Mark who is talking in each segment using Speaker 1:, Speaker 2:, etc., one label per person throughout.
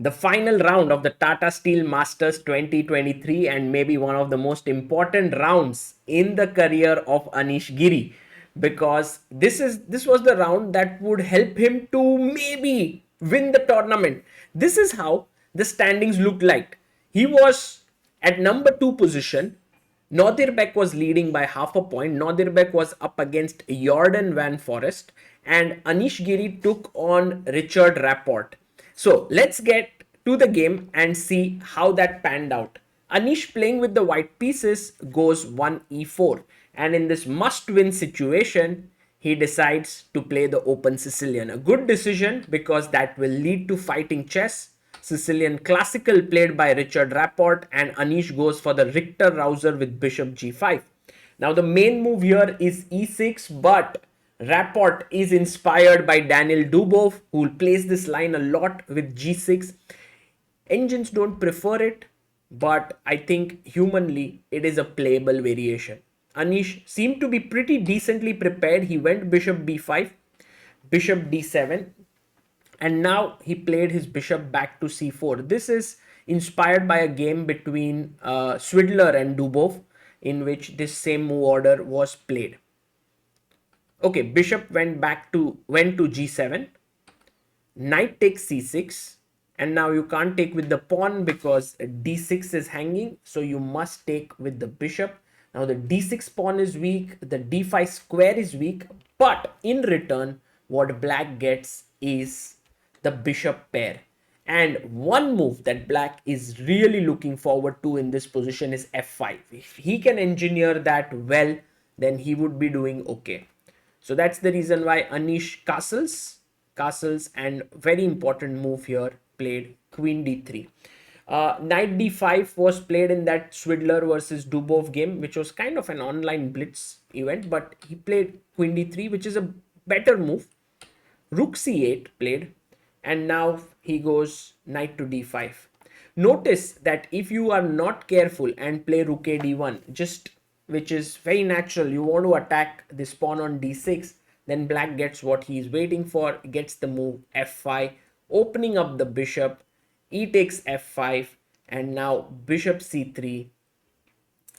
Speaker 1: The final round of the Tata Steel Masters 2023, and maybe one of the most important rounds in the career of Anish Giri, because this was the round that would help him to maybe win the tournament. This is how the standings looked like. He was at number 2 position. Nodirbek was leading by half a point. Nodirbek was up against Jorden van Foreest, and Anish Giri took on Richard Rapport. So let's get to the game and see how that panned out. Anish, playing with the white pieces, goes 1e4, and in this must-win situation, he decides to play the open Sicilian. A good decision because that will lead to fighting chess. Sicilian classical played by Richard Rapport, and Anish goes for the Richter rouser with bishop g5. Now the main move here is e6, but Rapport is inspired by Daniel Dubov, who plays this line a lot with g6. Engines don't prefer it, but I think humanly it is a playable variation. Anish seemed to be pretty decently prepared. He went bishop b5, bishop d7, and now he played his bishop back to c4. This is inspired by a game between Swidler and Dubov, in which this same move order was played. Okay, bishop went to g7, knight takes c6, and now you can't take with the pawn because d6 is hanging, so you must take with the bishop. Now the d6 pawn is weak, the d5 square is weak, but in return what black gets is the bishop pair. And one move that black is really looking forward to in this position is f5. If he can engineer that well, then he would be doing okay. So that's the reason why Anish castles, and very important move here, played queen d3. Knight d5 was played in that Swidler versus Dubov game, which was kind of an online blitz event, but he played queen d3, which is a better move. Rook c8 played, and now he goes knight to d5. Notice that if you are not careful and play rook a d1, just which is very natural, you want to attack this pawn on d6, then black gets what he is waiting for, gets the move f5, opening up the bishop. E takes f5, and now bishop c3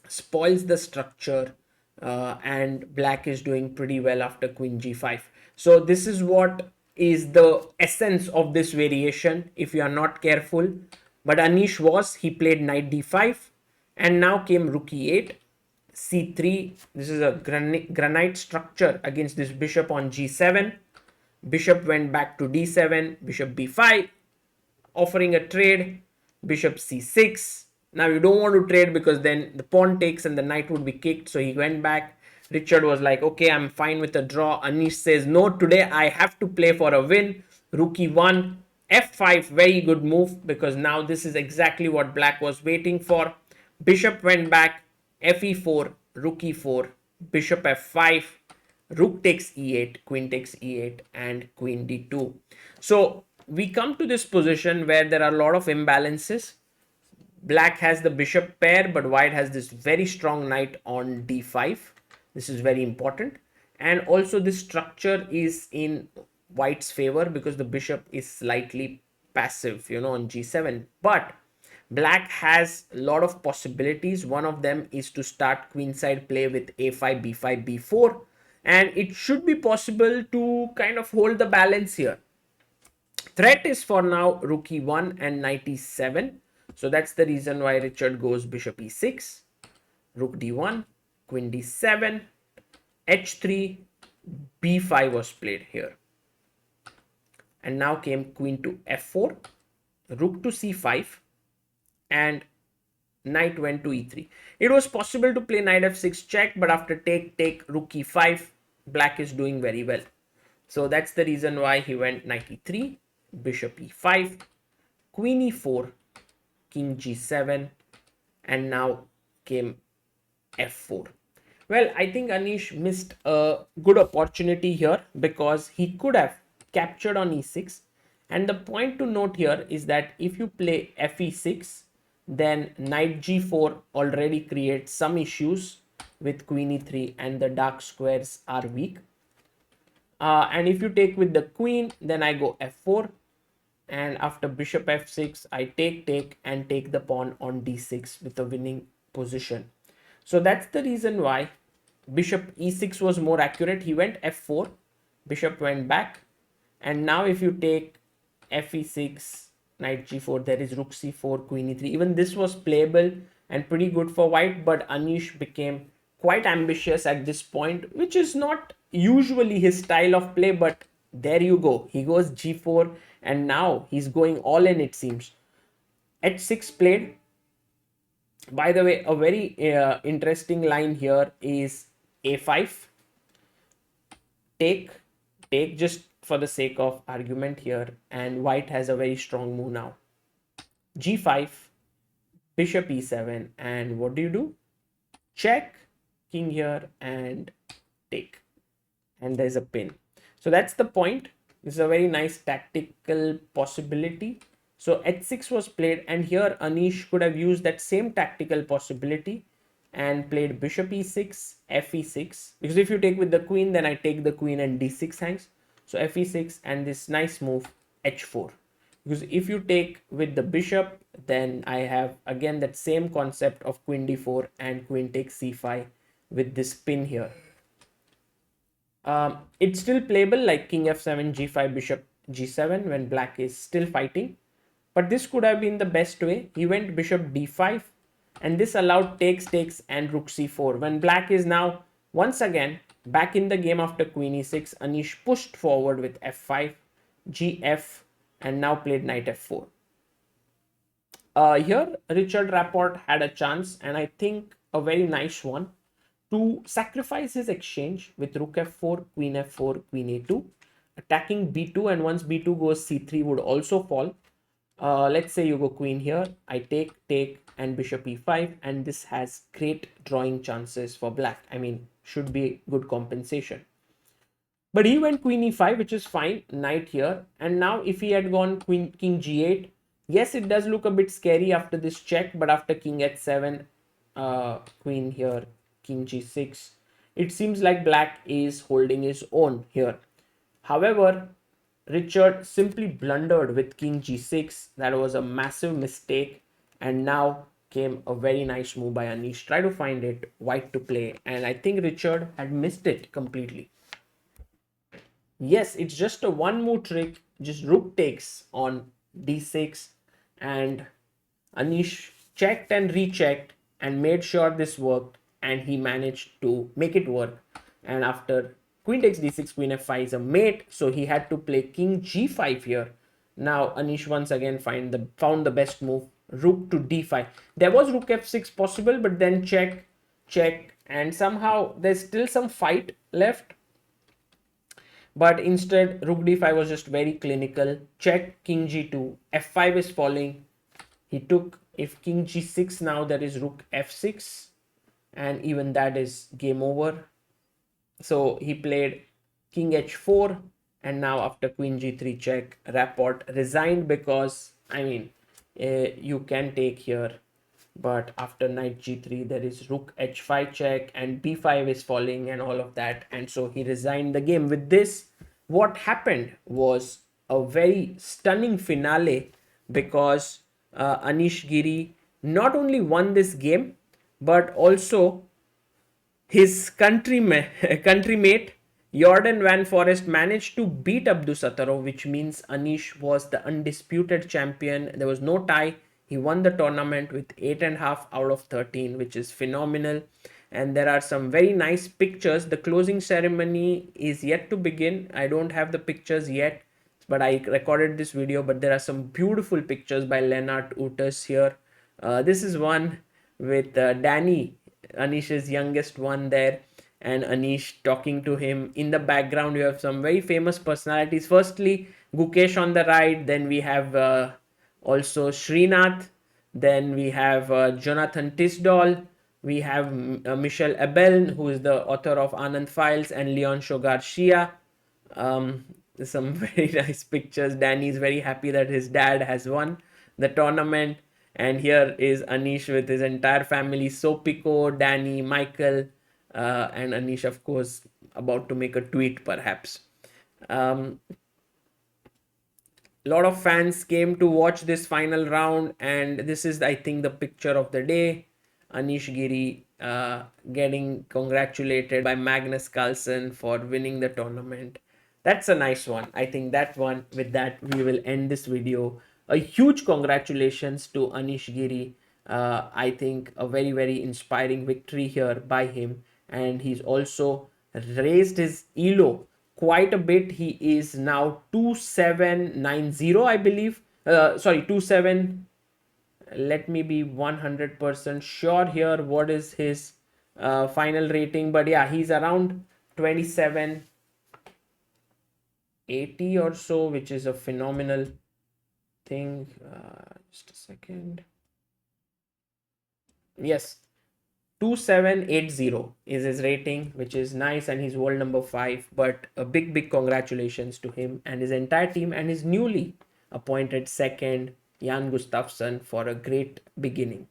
Speaker 1: spoils the structure, and black is doing pretty well after queen g5. So this is what is the essence of this variation if you are not careful. But Anish he played knight d5, and now came rook e8, c3. This is a granite structure against this bishop on g7. Bishop went back to d7, bishop b5, offering a trade, bishop c6. Now you don't want to trade because then the pawn takes and the knight would be kicked, so he went back. Richard was like, okay, I'm fine with a draw. Anish says, no, today I have to play for a win. Rook e1, f5, very good move, because now this is exactly what black was waiting for. Bishop went back, fe4, rook e4, bishop f5, rook takes e8, queen takes e8, and queen d2. So we come to this position where there are a lot of imbalances. Black has the bishop pair, but white has this very strong knight on d5. This is very important. And also this structure is in white's favor because the bishop is slightly passive, on g7. But black has a lot of possibilities. One of them is to start queenside play with a5, b5, b4. And it should be possible to kind of hold the balance here. Threat is for now rook e1 and knight e7. So that's the reason why Richard goes bishop e6, rook d1, queen d7, h3, b5 was played here. And now came queen to f4, rook to c5, and knight went to e3. It was possible to play knight f6 check, but after take, rook e5, black is doing very well. So that's the reason why he went knight e3, bishop e5, queen e4, king g7, and now came f4. Well, I think Anish missed a good opportunity here because he could have captured on e6. And the point to note here is that if you play fe6, then knight g4 already creates some issues with queen e3 and the dark squares are weak. And if you take with the queen, then I go f4. and after bishop f6 I take and take the pawn on d6 with a winning position. So that's the reason why bishop e6 was more accurate. He went f4, bishop went back, and now if you take f e6, knight g4, there is rook c4, queen e3. Even this was playable and pretty good for white, but Anish became quite ambitious at this point, which is not usually his style of play, but there you go. He goes g4 and now he's going all in, it seems. h6 played. By the way, a very interesting line here is a5. Take, take just for the sake of argument here, and white has a very strong move now. g5, bishop e7, and what do? Check, king here, and take. And there's a pin. So that's the point. This is a very nice tactical possibility. So h6 was played, and here Anish could have used that same tactical possibility and played bishop e6, f e6, because if you take with the queen, then I take the queen and d6 hangs. So f e6 and this nice move h4, because if you take with the bishop, then I have again that same concept of queen d4 and queen takes c5 with this pin here. It's still playable like king f7, g5, bishop g7 when black is still fighting. But this could have been the best way. He went bishop d5 and this allowed takes and rook c4. When black is now once again back in the game after queen e6, Anish pushed forward with f5, gf, and now played knight f4. Here Richard Rapport had a chance, and I think a very nice one, to sacrifice his exchange with rook f4, queen f4, queen a2, attacking b2, and once b2 goes c3 would also fall. Let's say you go queen here, I take, and bishop e5, and this has great drawing chances for black. I mean, should be good compensation. But he went queen e5, which is fine, knight here. And now if he had gone king g8, yes, it does look a bit scary after this check, but after king h7, queen here, king g6, it seems like black is holding his own here. However, Richard simply blundered with king g6. That was a massive mistake, and now came a very nice move by Anish. Try to find it, white to play, and I think Richard had missed it completely. Yes, it's just a one move trick, just rook takes on d6, and Anish checked and rechecked and made sure this worked, and he managed to make it work. And after queen takes d6, queen f5 is a mate, so he had to play king g5 here. Now Anish once again found the best move, rook to d5. There was rook f6 possible, but then check, and somehow there's still some fight left. But instead, rook d5 was just very clinical. Check, king g2, f5 is falling. He took, if king g6, now there is rook f6, and even that is game over. So he played king h4, and now after queen g3 check, Rapport resigned because, I mean, you can take here, but after knight g3 there is rook h5 check and b5 is falling and all of that, and so he resigned the game. With this, what happened was a very stunning finale, because Anish Giri not only won this game, but also his countrymate Jorden van Foreest managed to beat Abdusattorov, which means Anish was the undisputed champion. There was no tie. He won the tournament with 8.5 out of 13, which is phenomenal. And there are some very nice pictures. The closing ceremony is yet to begin. I don't have the pictures yet, but I recorded this video. But there are some beautiful pictures by Lennart Ootes here. This is one with Danny, Anish's youngest one there, and Anish talking to him. In the background, you have some very famous personalities. Firstly, Gukesh on the right. Then we have also Srinath. Then we have Jonathan Tisdall. We have Michel Abel, who is the author of Anand Files, and Leon Sagar Shah. Some very nice pictures. Danny is very happy that his dad has won the tournament. And here is Anish with his entire family, Sopiko, Danny, Michael, and Anish, of course, about to make a tweet perhaps. A lot of fans came to watch this final round, and this is, I think, the picture of the day. Anish Giri getting congratulated by Magnus Carlsen for winning the tournament. That's a nice one. I think that one, with that, we will end this video. A huge congratulations to Anish Giri. I think a very, very inspiring victory here by him. And he's also raised his elo quite a bit. He is now 2790, I believe. Sorry, 27. Let me be 100% sure here what is his final rating. But yeah, he's around 2780 or so, which is a phenomenal thing. Just a second. Yes, 2780 is his rating, which is nice, and he's world number 5. But a big, big congratulations to him and his entire team and his newly appointed second, Jan Gustafsson, for a great beginning.